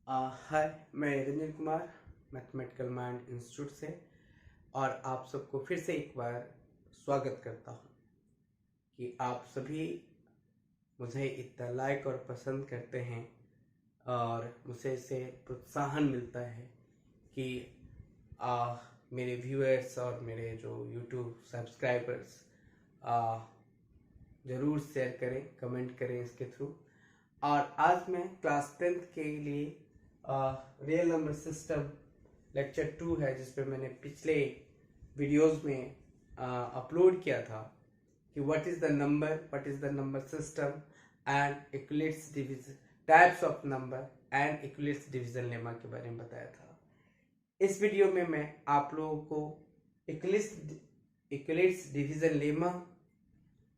हाय, मैं Ranjan Kumar mathematical mind institute से और आप सबको फिर से एक बार स्वागत करता हूँ कि आप सभी मुझे इतना लाइक और पसंद करते हैं और मुझे इससे प्रोत्साहन मिलता है कि मेरे व्यूअर्स और मेरे जो यूट्यूब सब्सक्राइबर्स ज़रूर शेयर करें, कमेंट करें इसके थ्रू। और आज मैं क्लास 10th के लिए रियल नंबर सिस्टम लेक्चर 2 है, जिसपे मैंने पिछले वीडियोस में अपलोड किया था कि what is the number system and equilibrium division, types of number and equilibrium division lemma के बारे में बताया था। इस वीडियो में मैं आप लोगों को इक्विलिब्रियम डिवीजन लेमा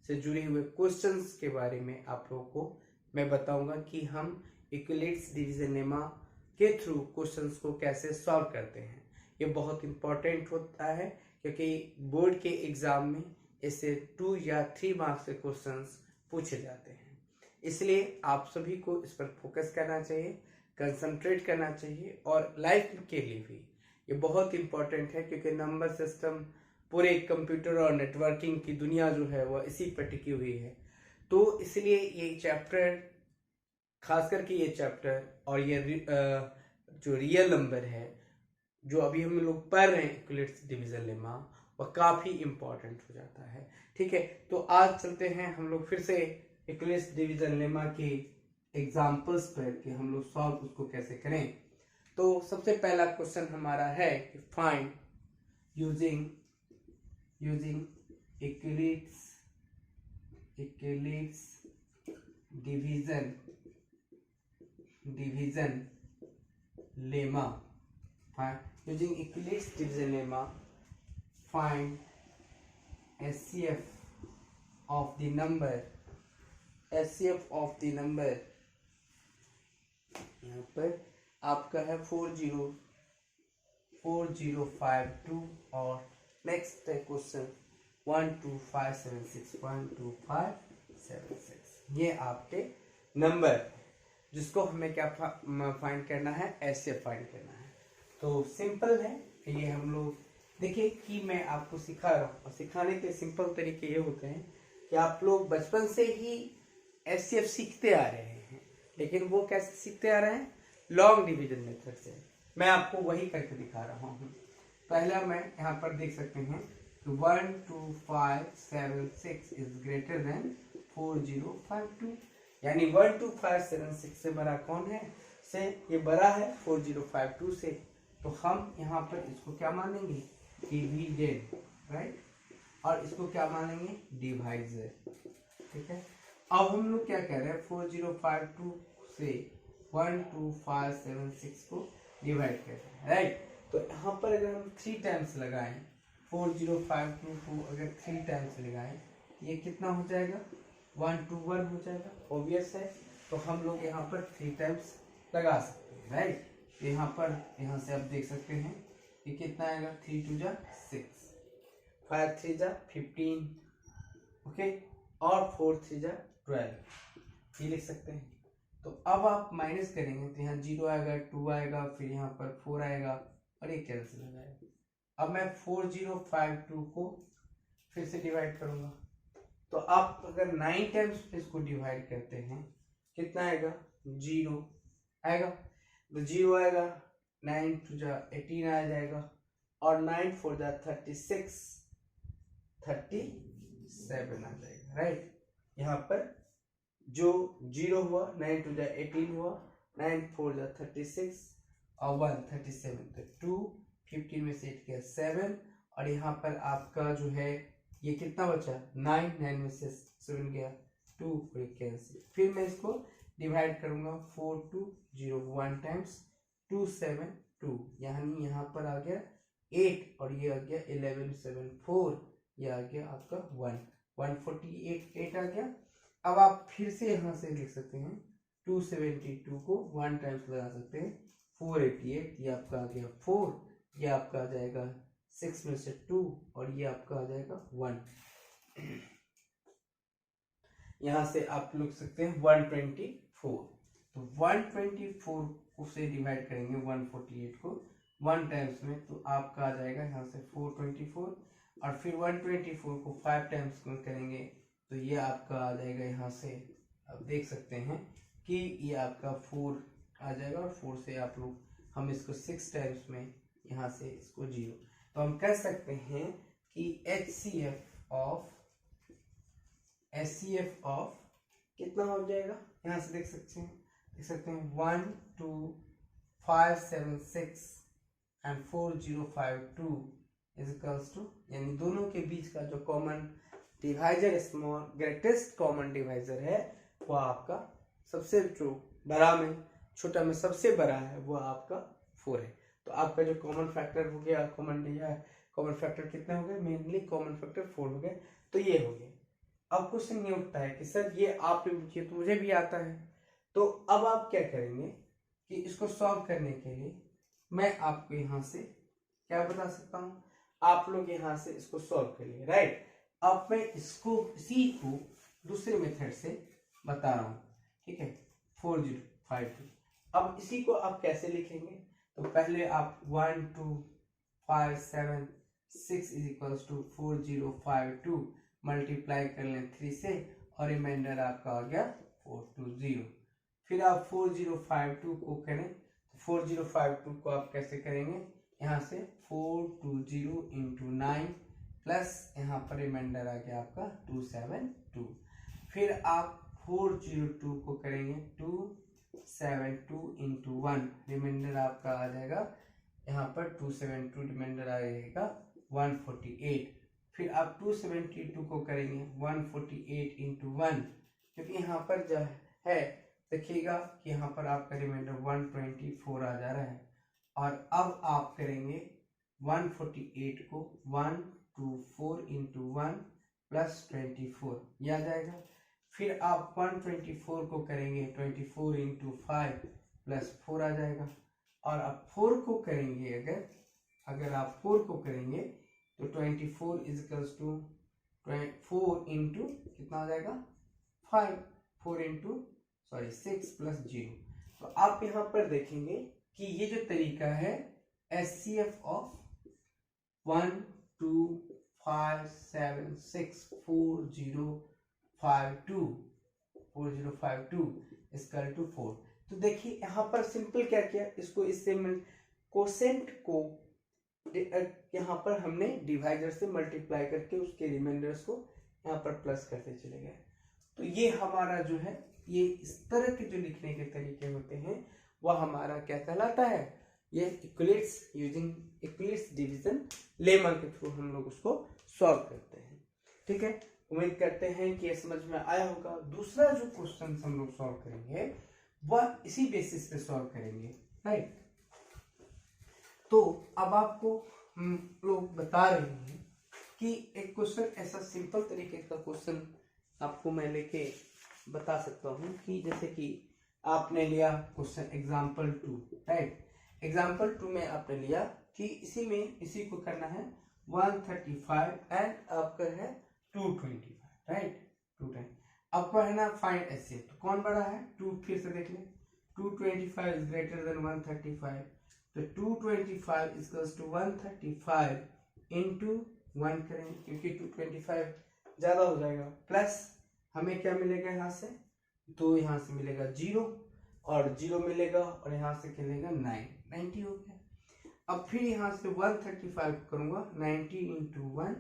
से जुड़े हुए क्वेश्चंस के बारे में आप लोगों को मैं बताऊंगा कि हम इक्विलिब्रियम डिवीजन लेमा के थ्रू क्वेश्चंस को कैसे सॉल्व करते हैं। ये बहुत इंपॉर्टेंट होता है क्योंकि बोर्ड के एग्जाम में इससे 2 या 3 मार्क्स के क्वेश्चंस पूछे जाते हैं। इसलिए आप सभी को इस पर फोकस करना चाहिए, कंसंट्रेट करना चाहिए और लाइफ के लिए भी ये बहुत इंपॉर्टेंट है, क्योंकि नंबर सिस्टम पूरे कंप्यूटर और नेटवर्किंग की दुनिया जो है वह इसी पर टिकी हुई है। तो इसलिए ये चैप्टर, खास करके ये चैप्टर और ये जो रियल नंबर है जो अभी हम लोग पढ़ रहे हैं इक्विलिब्रियम डिवीजन लेमा, वह काफ़ी इंपॉर्टेंट हो जाता है। ठीक है, तो आज चलते हैं हम लोग फिर से इक्विलिब्रियम डिवीजन लेमा के एग्जाम्पल्स पर कि हम लोग सॉल्व उसको कैसे करें। तो सबसे पहला क्वेश्चन हमारा है कि find using equilibrium division lemma. Using equilibrium division lemma, find HCF of the number. यहाँ पर आपका है 4052 और नेक्स्ट क्वेश्चन 12576 ये आपके नंबर, जिसको हमें क्या फाइंड करना है, एचसीएफ फाइंड करना है। तो सिंपल है ये हम लोग देखिए कि मैं आपको सिखा रहा हूँ और सिखाने के सिंपल तरीके ये होते हैं कि आप लोग बचपन से ही एचसीएफ सीखते आ रहे हैं, लेकिन वो कैसे सीखते आ रहे हैं, लॉन्ग डिवीजन मेथड से। मैं आपको वही करके दिखा रहा हूँ। पहला मैं यहाँ पर देख सकते हैं 12576 इज ग्रेटर देन 4052, यानी 12576 से बड़ा कौन है, से ये बड़ा है 4052 से। तो हम यहाँ पर इसको क्या मानेंगे, डिविडेड, राइट, और इसको क्या मानेंगे, डिवाइजर। ठीक है, अब हम लोग क्या कह रहे हैं, 4052 से 12576 को डिवाइड कर रहे हैं, राइट। तो यहाँ पर अगर हम 3 टाइम्स लगाएं, 4052 को अगर 3 टाइम्स लगाएं, ये कितना हो जाएगा, 121 हो जाएगा, ऑब्वियस है। तो हम लोग यहाँ पर 3 टाइम्स लगा सकते हैं, राइट। यहाँ पर यहाँ से आप देख सकते हैं कि कितना आएगा, 3 2 जा 6, 5 3 जा 15, ओके, और 4 3 जा 12, ये लिख सकते हैं। तो अब आप माइनस करेंगे तो यहाँ 0 आएगा, 2 आएगा, फिर यहाँ पर 4 आएगा और ये कैंसिल हो जाएगा। अब मैं 4052 को फिर से डिवाइड करूंगा, तो आप अगर 9 टाइम्स इसको डिवाइड करते हैं, कितना आएगा, 0 आएगा। तो 0 आएगा, 9 2 जा 18 आ जाएगा, और 9 4 जा 37 आ जाएगा, राइट। यहाँ पर जो 0 हुआ, 9 2 जा 18 हुआ, 9 4 जा 36 और 1 37, तो 2 15 में से 8 गया 7, और यहाँ पर आपका जो है ये कितना बचा, 9 9 में से 7 गया 2, कैंसिल। फिर मैं इसको डिवाइड करूंगा, 4 2 0 1 टाइम्स 2 7 2, यानी यहाँ पर आ गया 8 और ये आ गया 11 7 4, ये आ गया आपका 148 8 आ गया। अब आप फिर से यहाँ से लिख सकते हैं 272 को 1 टाइम्स लगा सकते हैं, 488, ये आपका आ गया 4, ये आपका आ जाएगा 6 में से 2 और ये आपका आ जाएगा 1। यहाँ से आप लिख सकते हैं 124, तो 124 को से डिवाइड करेंगे 148 को 1 टाइम्स में, तो आपका आ जाएगा यहाँ से 424, और फिर 124 को 5 टाइम्स में करेंगे तो ये आपका आ जाएगा यहाँ से, आप देख सकते हैं कि ये आपका 4 आ जाएगा, और 4 से आप लोग हम इसको 6 टाइम्स में यहाँ से इसको 0, तो हम कह सकते हैं कि HCF ऑफ कितना हो जाएगा, यहाँ से देख सकते हैं 1 2 5 7 6 एंड 4052 इज इक्वल्स टू, यानी दोनों के बीच का जो common divisor small greatest common divisor है वो आपका सबसे जो बड़ा में छोटा में सबसे बड़ा है वो आपका 4 है। तो आपका जो कॉमन फैक्टर हो गया, कॉमन फैक्टर कितने हो गए, मेनली कॉमन फैक्टर 4 हो गए, तो ये हो गया। अब क्वेश्चन ये उठता है कि सर ये आप पूछिए तो मुझे भी आता है, तो अब आप क्या करेंगे कि इसको सॉल्व करने के लिए मैं आपको यहाँ से क्या बता सकता हूँ, आप लोग यहाँ से इसको सॉल्व करिए, राइट। अब मैं इसको इसी को दूसरे मेथड से बता रहा हूँ, ठीक है, 4052। अब इसी को आप कैसे लिखेंगे, तो पहले आप 1 2 5 7 6 इज इक्वल्स टू 4052 मल्टीप्लाई कर लें 3 से, और रिमाइंडर आपका आ गया 420। फिर आप 4052 को करें, 4052 को आप कैसे करेंगे, यहाँ से 420 इंटू 9 प्लस यहाँ पर रिमाइंडर आ गया आपका 272। फिर आप 402 को करेंगे 272 इंटू 1, रिमाइंडर आपका आ जाएगा यहाँ पर 272, रिमाइंडर आ जाएगा 148। फिर आप 272 को करेंगे 148 इंटू 1, क्योंकि यहाँ पर जो है देखिएगा कि यहाँ पर आपका रिमाइंडर 124 आ जा रहा है, और अब आप करेंगे 148 को 124 इंटू 1 प्लस 24, यह आ जाएगा। फिर आप 124 को करेंगे 24 इंटू 5 प्लस 4 आ जाएगा, और आप 4 को करेंगे अगर आप 4 को करेंगे तो 24 इज इक्वल्स टू 4 इंटू कितना आ जाएगा 5, 4 इंटू 6 प्लस 0। तो आप यहाँ पर देखेंगे कि ये जो तरीका है HCF ऑफ 1 2 5 7 6 4052 इक्वल टू 4। तो देखिए यहाँ पर सिंपल क्या किया, इसको इससे कोसेंट को यहाँ पर हमने डिवाइडर से मल्टीप्लाई करके उसके रिमाइंडर्स को यहाँ पर प्लस करते चले गए। तो ये हमारा जो है, ये इस तरह के जो लिखने के तरीके होते हैं वह हमारा क्या कहलाता है, ये इक्विलिट्स यूजिंग इक्विलिट्स डिवीजन लेमा के थ्रू हम लोग उसको सॉल्व करते हैं, ठीक है। उम्मीद करते हैं कि ये समझ में आया होगा। दूसरा जो क्वेश्चन हम लोग सॉल्व करेंगे वह इसी बेसिस पे सॉल्व करेंगे, राइट। तो अब आपको हम लोग बता रहे हैं कि एक क्वेश्चन ऐसा सिंपल तरीके का क्वेश्चन आपको मैं लेके बता सकता हूँ कि जैसे कि आपने लिया क्वेश्चन एग्जाम्पल 2, राइट। एग्जाम्पल 2 में आपने लिया कि इसी को करना है 135 एंड आपका है 225, राइट, 2 टाइम। आपको है ना फाइंड HCF, तो कौन बड़ा है 2, फिर से देख लें 225 इज ग्रेटर देन 135, तो 225 इक्वल्स टू 135 इंटू 1 करेंगे क्योंकि 225 ज्यादा हो जाएगा, प्लस हमें क्या मिलेगा यहाँ से, तो यहाँ से मिलेगा 0 और 0 मिलेगा, और यहाँ से क्या मिलेगा 90 हो गया। अब फिर यहाँ से 135 करूंगा 90 इंटू 1,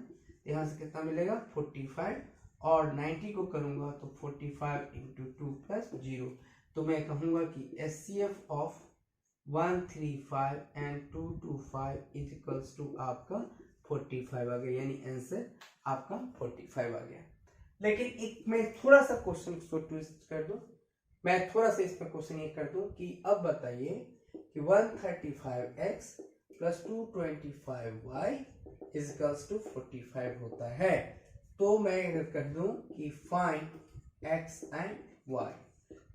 यहाँ से कितना मिलेगा 45, और 90 को करूंगा तो 45 इंटू 2 प्लस 0। तो मैं कहूंगा कि HCF of 135 and 225 is equals to आपका 45 आ गया, यानी आंसर आपका 45 आ गया। लेकिन एक मैं थोड़ा सा क्वेश्चन को ट्विस्ट कर दूं, मैं थोड़ा सा इस पर क्वेश्चन ये कर दूं कि अब बताइए कि 135x plus 225y is equals to 45 होता है। तो मैं अगर कर दूं कि फाइंड x एंड y,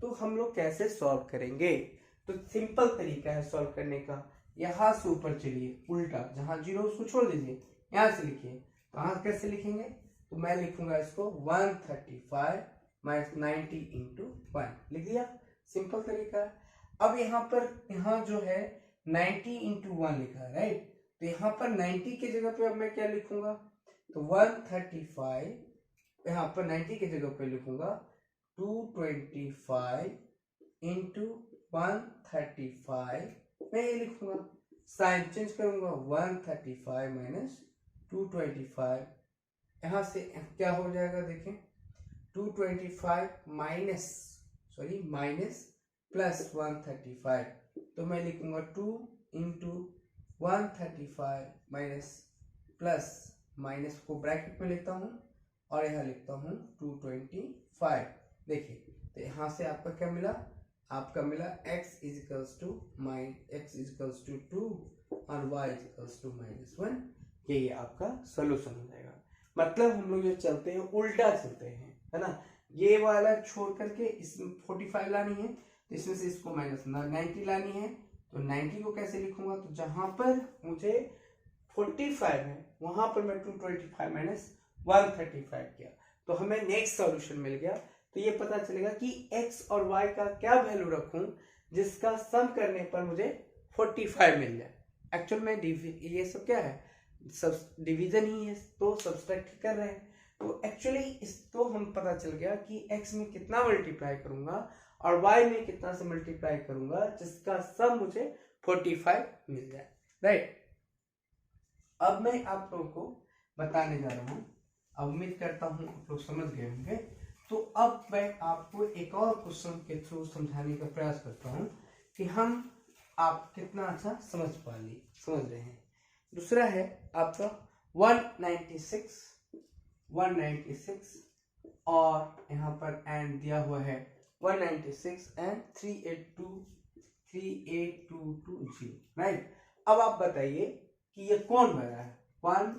तो हम लोग कैसे सॉल्व करेंगे, तो सिंपल तरीका है सॉल्व करने का। यहाँ से ऊपर चलिए उल्टा, जहां 0 उसको छोड़ दीजिए, यहाँ से लिखिए। कहाँ कैसे लिखेंगे, तो मैं लिखूंगा इसको 135 माइनस 90 इंटू 1 लिख दिया। सिंपल तरीका है। अब यहाँ जो है 90 इंटू 1 लिखा है, राइट। तो यहाँ पर 90 की जगह पे अब मैं क्या लिखूंगा, तो 135, यहाँ पर 90 की जगह पे लिखूंगा 225 इंटू 135, मैं ये लिखूंगा, साइन चेंज करूंगा, 135 माइनस 225, यहाँ से क्या हो जाएगा देखें, 225 माइनस प्लस 135, तो मैं लिखूंगा 2 इंटू 135 माइनस प्लस माइनस को ब्रैकेट में लेता हूँ और यहाँ लिखता हूँ 225। देखिए तो यहाँ से आपका क्या मिला, आपका मिला x इजिकल्स टू -2 और y इजिकल्स टू -1। ये आपका सोल्यूशन हो जाएगा। मतलब हम लोग जो चलते हैं उल्टा चलते हैं, है ना। ये वाला छोड़ करके इसमें 45 लानी है, तो इसमें से इसको -90 लानी है, तो 90 को कैसे लिखूंगा, तो जहां पर मुझे 45 है वहां पर मैं 225 माइनस 135 किया, तो हमें नेक्स्ट सॉल्यूशन मिल गया। तो ये पता चलेगा कि x और y का क्या वैल्यू रखूं जिसका सम करने पर मुझे 45 मिल जाए। एक्चुअल में ये सब क्या है, सब डिवीजन ही है, तो सब्सट्रैक्ट कर रहे हैं। तो एक्चुअली इसको हम पता चल गया कि x में कितना मल्टीप्लाई करूंगा और y में कितना से मल्टीप्लाई करूंगा जिसका सम मुझे 45 मिल जाए, राइट। अब मैं आप लोगों को बताने जा रहा हूं, उम्मीद करता हूं आप लोग समझ गए होंगे। तो अब मैं आपको एक और क्वेश्चन के थ्रू समझाने का प्रयास करता हूं कि आप कितना अच्छा समझ रहे हैं। दूसरा है आपका 196 और यहाँ पर एंड दिया हुआ है 196 एंड 38220, राइट। अब आप बताइए कि ये कौन बना है, 1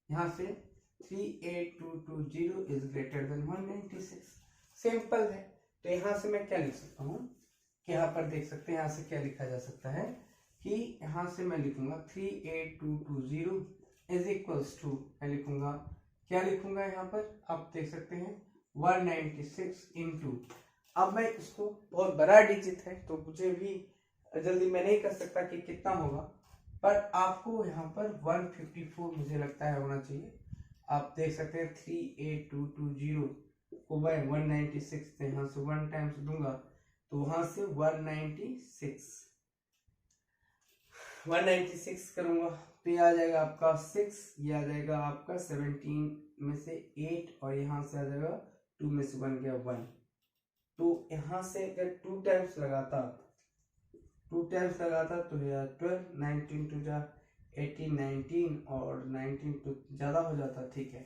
यहाँ से 38220 इज ग्रेटर देन 196। सिंपल है। तो यहाँ से मैं क्या लिख सकता हूँ कि यहाँ पर देख सकते हैं, यहाँ से क्या लिखा जा सकता है कि यहाँ से मैं लिखूंगा 38220 इज इक्वल्स टू, मैं लिखूंगा क्या लिखूंगा यहाँ पर आप देख सकते हैं 196 इंटू, अब मैं इसको बहुत बड़ा डिजिट है तो मुझे भी जल्दी मैं नहीं कर सकता कि कितना होगा, पर आपको यहाँ पर 154 मुझे लगता है होना चाहिए। आप देख सकते हैं 38220 को मैं 196 से यहाँ से 1 टाइम्स दूंगा तो वहां से 196 करूंगा तो ये आ जाएगा आपका 6, ये आ जाएगा आपका 17 में से 8 और यहाँ से आ जाएगा 2 में से 1 गया 1। तो यहाँ से अगर 2 टाइम्स लगाता तो यह 12, 19 टू जा 18, 19 और 19 तो ज्यादा हो जाता, ठीक है।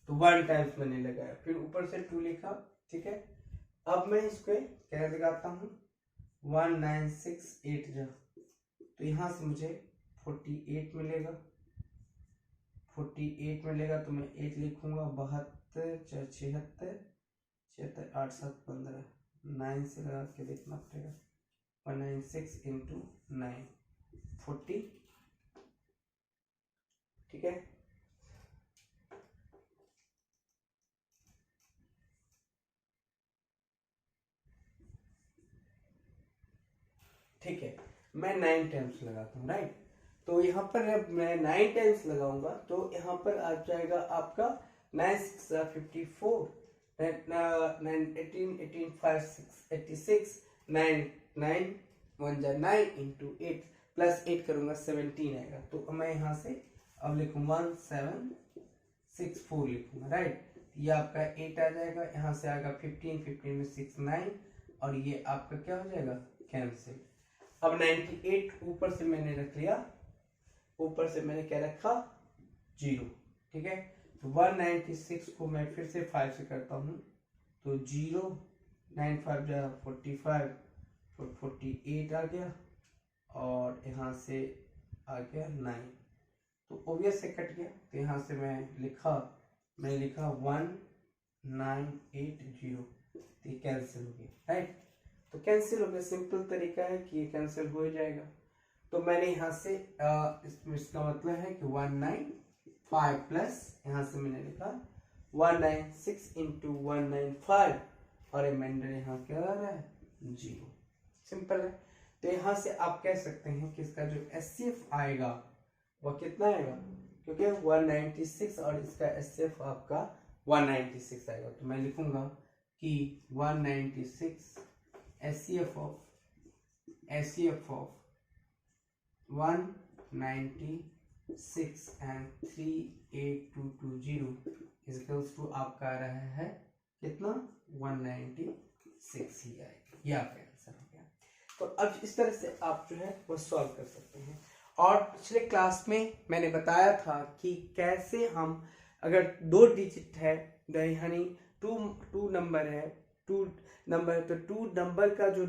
तो 1 टाइम्स मैंने लगाया, फिर ऊपर से 2 लिखा, ठीक है। अब मैं इसको क्या लगाता हूँ 1968 जा, तो यहाँ से मुझे 48 मिलेगा, 48 मिलेगा तो मैं 8 लिखूंगा, 72 76 76 8 7 15, 9 से लगा के देखना पड़ेगा, 196 इंटू 9 40, ठीक है। ठीक है, मैं 9 टाइम्स लगाता हूँ, राइट। तो यहाँ पर जब मैं 9 टाइम्स लगाऊंगा तो यहाँ पर आ जाएगा आपका 9 6 54, 18 18 5 6 86, 9 9 1 जा 9 इंटू 8 प्लस 8 करूंगा 17 आएगा। तो मैं यहाँ से अब लिखूंगा 1764 लिखूंगा, राइट। ये आपका 8 आ जाएगा, यहाँ से आएगा 15 15 में 6 9 और ये आपका क्या हो जाएगा कैंसिल। अब 98 ऊपर से मैंने रख लिया, ऊपर से मैंने क्या रखा 0, ठीक है। तो 196 को मैं फिर से 5 से करता हूँ तो 0 9 5 जा 45 तो 48 आ गया और यहाँ से आ गया 9, तो ऑब्वियस से कट गया। तो यहाँ से मैं लिखा 1980, तो ये कैंसिल हो गया, राइट। तो कैंसिल हो गया, सिंपल तरीका है कि ये कैंसिल हो जाएगा। तो मैंने यहाँ से इसका मतलब है कि 195 प्लस यहाँ से मैंने लिखा 196 इंटू 195 और रिमाइंडर यहाँ क्या आ रहा है जीरो। सिंपल है। तो यहाँ से आप कह सकते हैं कि इसका जो HCF आएगा वह कितना आएगा, क्योंकि 196 और इसका HCF आपका 196 आएगा। तो मैं लिखूंगा कि 196 HCF of 196 and 38220 equals to आपका आ रहा है कितना, 196 ही आएगा। ये आपका आंसर हो गया। तो अब इस तरह से आप जो है वो सॉल्व कर सकते हैं। और पिछले क्लास में मैंने बताया था कि कैसे हम अगर 2 डिजिट है यानी टू नंबर है, टू नंबर का जो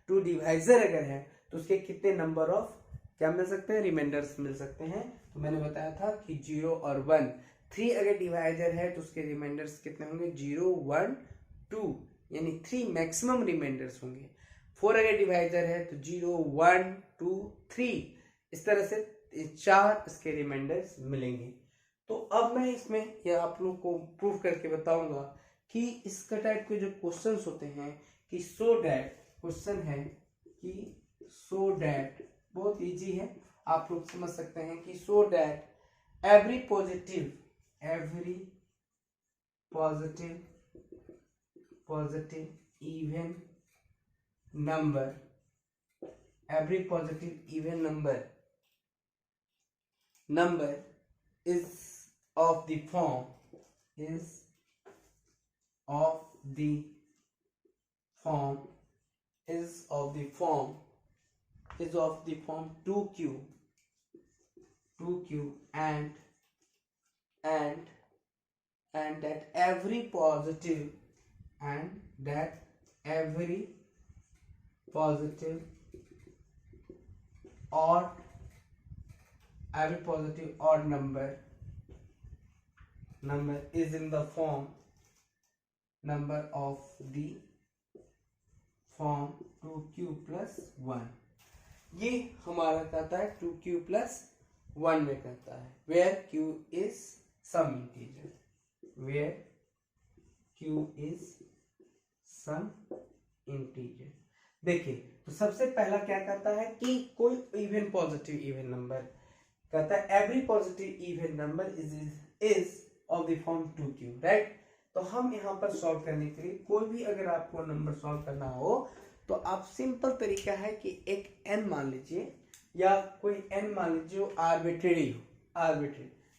टू डिवाइजर अगर है तो उसके कितने नंबर ऑफ क्या मिल सकते हैं, रिमाइंडर्स मिल सकते हैं। तो मैंने बताया था कि 0 और 1। 3 अगर डिवाइजर है तो उसके रिमाइंडर्स कितने होंगे, 0 1 2, यानी 3 मैक्सिमम रिमाइंडर्स होंगे। 4 अगर डिवाइजर है तो 0 1 2 3, इस तरह से 4 इसके रिमाइंडर्स मिलेंगे। तो अब मैं इसमें यह आप लोग को प्रूव करके बताऊंगा कि इसका टाइप के जो क्वेश्चंस होते हैं कि सो डैट क्वेश्चन है कि सो डैट बहुत इजी है, आप लोग समझ सकते हैं कि so that every positive even number, every positive even number is of the form 2q and that every positive odd number is in the form of the form 2q plus 1। ये हमारा कहता है 2q plus 1 में कहता है where q is some integer। देखिए तो सबसे पहला क्या कहता है कि कोई इवन पॉजिटिव इवन नंबर कहता है every positive even number is of the form 2q, right. तो हम यहाँ पर सॉल्व करने के लिए कोई भी अगर आपको नंबर सॉल्व करना हो तो आप सिंपल तरीका है कि एक n मान लीजिए या कोई n मान लीजिए जो आर्बिट्रेरी हो,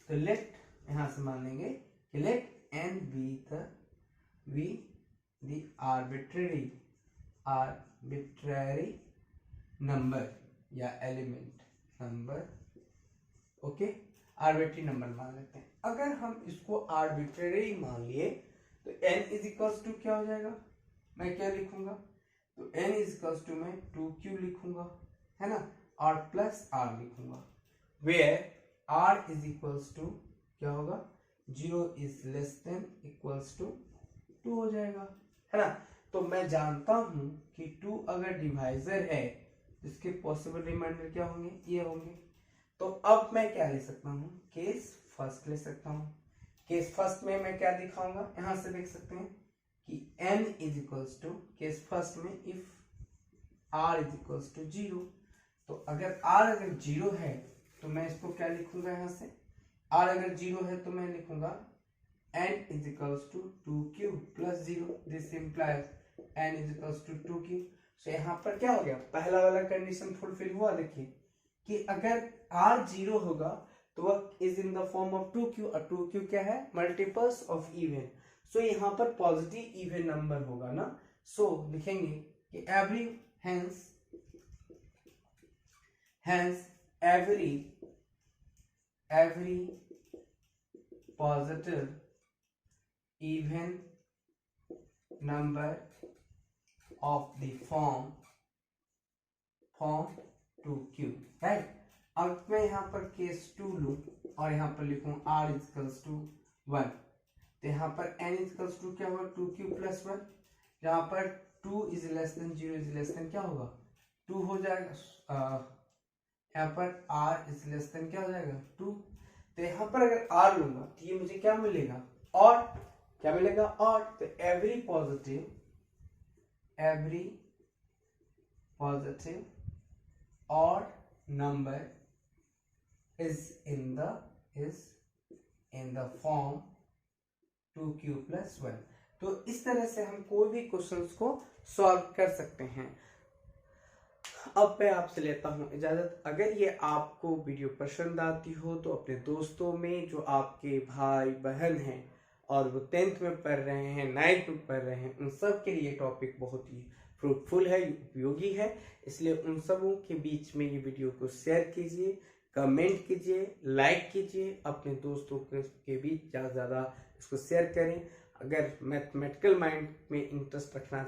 तो लेट यहाँ से मान लेंगे कि let n be the arbitrary number या element number, okay. Arbitrary number मान लेते हैं। अगर हम इसको आर्बिट्रेरी मान लिए तो n इज इक्वल्स टू क्या हो जाएगा, मैं क्या लिखूंगा, तो n इज इक्वल्स टू मैं 2q लिखूंगा, है ना, और प्लस r लिखूंगा, where r is equals to क्या होगा, 0 is less than equals to 2 हो जाएगा, है ना। तो मैं जानता हूं कि 2 अगर डिवाइजर है इसके पॉसिबल रिमाइंडर क्या होंगे, ये होंगे। तो अब मैं क्या ले सकता हूँ, केस फर्स्ट ले सकता हूँ। केस फर्स्ट में मैं क्या दिखाऊंगा, यहां से देख सकते हैं कि n is equals to case first में if r is equals to 0, तो अगर r अगर 0 है तो मैं इसको क्या लिखूंगा, यहां से r अगर 0 है तो मैं लिखूंगा n is equals to 2q plus 0, this implies n is equals to 2q। So यहाँ पर क्या हो गया, पहला वाला कंडीशन फुलफिल हुआ। देखिए कि अगर r 0 होगा तो वह is in the form of 2q, और 2q क्या है, मल्टीपल्स ऑफ इवन। सो यहाँ पर पॉजिटिव इवन नंबर होगा ना। सो लिखेंगे कि every hence every positive even number of the form 2q, right. अब मैं यहाँ पर केस 2 लूं और यहाँ पर लिखूं r इक्वल्स टू 1, तो यहाँ पर n इक्वल्स टू क्या होगा, 2q प्लस 1, यहाँ पर 2 is less then 0 is less then क्या होगा, 2 हो जाएगा। यहाँ पर r इज लेस देन क्या हो जाएगा, 2। तो यहाँ पर अगर r लूंगा तो ये मुझे क्या मिलेगा, और क्या मिलेगा, और। तो every positive every positive odd number is in the form 2q plus 1। तो इस तरह से हम कोई भी क्वेश्चंस को सॉल्व कर सकते हैं। अब मैं आपसे लेता हूं इजाजत। अगर ये आपको वीडियो पसंद आती हो तो अपने दोस्तों में जो आपके भाई बहन हैं और वो 10th में पढ़ रहे हैं, 9th में पढ़ रहे हैं, उन सब के लिए टॉपिक बहुत ही फ्रूटफुल है, उपयोगी है। इसलिए उन सबों के बीच में ये वीडियो को शेयर कीजिए, कमेंट कीजिए, लाइक कीजिए, अपने दोस्तों के बीच ज़्यादा से ज़्यादा इसको शेयर करें। अगर मैथमेटिकल माइंड में इंटरेस्ट रखना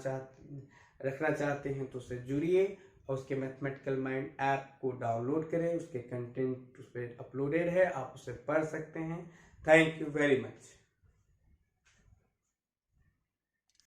चाहते हैं तो उससे जुड़िए और उसके मैथमेटिकल माइंड ऐप को डाउनलोड करें। उसके कंटेंट उस पर अपलोडेड है, आप उसे पढ़ सकते हैं। Thank you very much.